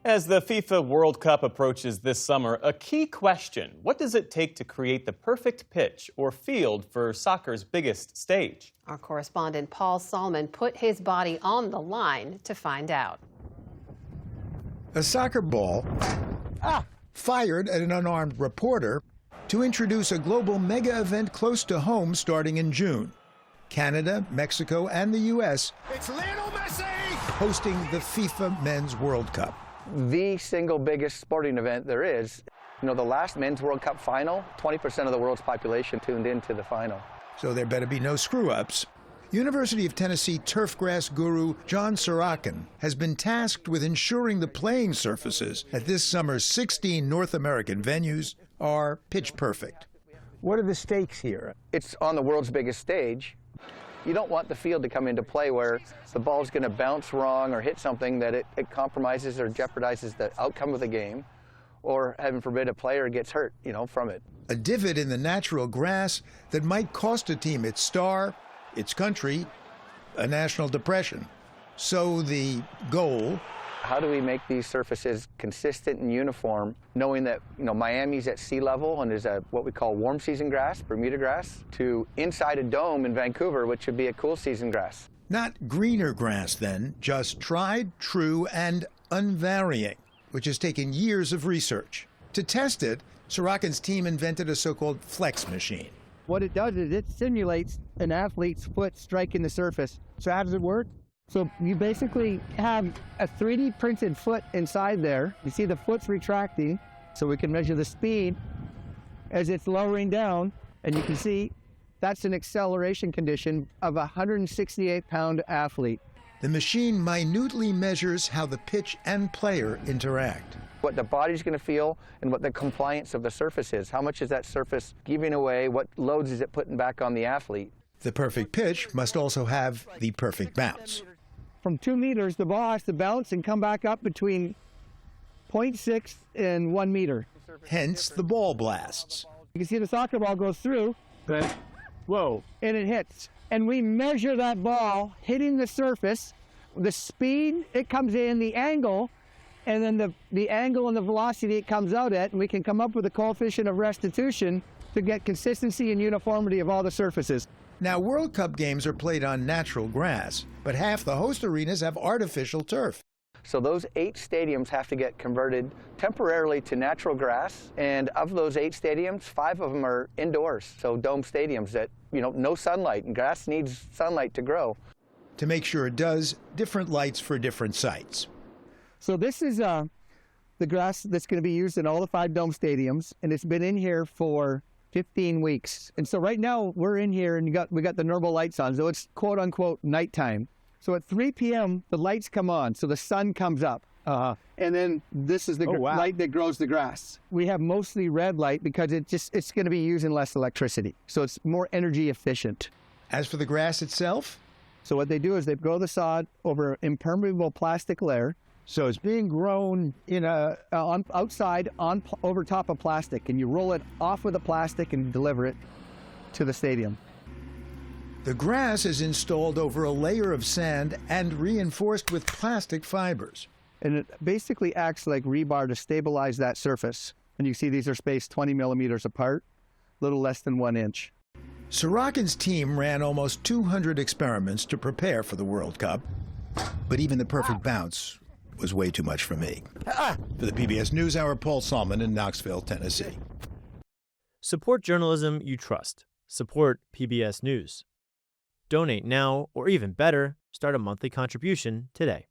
As the FIFA World Cup approaches this summer, a key question: what does it take to create the perfect pitch or field for soccer's biggest stage? Our correspondent Paul Solman put his body on the line to find out. A soccer ball fired at an unarmed reporter to introduce a global mega event close to home starting in June. Canada, Mexico, and the U.S. It's Lionel Messi hosting the FIFA Men's World Cup. The single biggest sporting event there is. You know, the last Men's World Cup final, 20% of the world's population tuned into the final. So there better be no screw-ups. University of Tennessee turfgrass guru John Sorokin has been tasked with ensuring the playing surfaces at this summer's 16 North American venues are pitch perfect. What are the stakes here? It's on the world's biggest stage. You don't want the field to come into play where the ball's going to bounce wrong or hit something that it compromises or jeopardizes the outcome of the game, or heaven forbid a player gets hurt, from it. A divot in the natural grass that might cost a team its star, its country, a national depression. So the goal: how do we make these surfaces consistent and uniform, knowing that Miami's at sea level and there's what we call warm season grass, Bermuda grass, to inside a dome in Vancouver, which would be a cool season grass. Not greener grass then, just tried, true, and unvarying, which has taken years of research. To test it, Sorokin's team invented a so-called flex machine. What it does is it simulates an athlete's foot striking the surface. So how does it work? So you basically have a 3D printed foot inside there. You see the foot's retracting, so we can measure the speed as it's lowering down, and you can see that's an acceleration condition of a 168-pound athlete. The machine minutely measures how the pitch and player interact. What the body's going to feel and what the compliance of the surface is. How much is that surface giving away? What loads is it putting back on the athlete? The perfect pitch must also have the perfect bounce. From 2 meters, the ball has to bounce and come back up between 0.6 and 1 meter. Hence the ball blasts. You can see the soccer ball goes through. Whoa. And it hits. And we measure that ball hitting the surface, the speed it comes in, the angle, and then the angle and the velocity it comes out at, and we can come up with a coefficient of restitution to get consistency and uniformity of all the surfaces. Now, World Cup games are played on natural grass, but half the host arenas have artificial turf. So those 8 stadiums have to get converted temporarily to natural grass, and of those 8 stadiums, 5 of them are indoors, so dome stadiums that, no sunlight, and grass needs sunlight to grow. To make sure it does, different lights for different sites. So this is the grass that's going to be used in all the 5 dome stadiums, and it's been in here for 15 weeks. And so right now we're in here and we got the normal lights on, so it's quote unquote nighttime. So at 3 p.m. the lights come on, so the sun comes up. And then this is the light that grows the grass. We have mostly red light because it's going to be using less electricity, so it's more energy efficient. As for the grass itself? So what they do is they grow the sod over an impermeable plastic layer. So it's being grown outside over top of plastic, and you roll it off with the plastic and deliver it to the stadium. The grass is installed over a layer of sand and reinforced with plastic fibers. And it basically acts like rebar to stabilize that surface. And you see these are spaced 20 millimeters apart, a little less than 1 inch. Sorokin's team ran almost 200 experiments to prepare for the World Cup, but even the perfect bounce was way too much for me. For the PBS News Hour, Paul Solman in Knoxville, Tennessee. Support journalism you trust. Support PBS News. Donate now, or even better, start a monthly contribution today.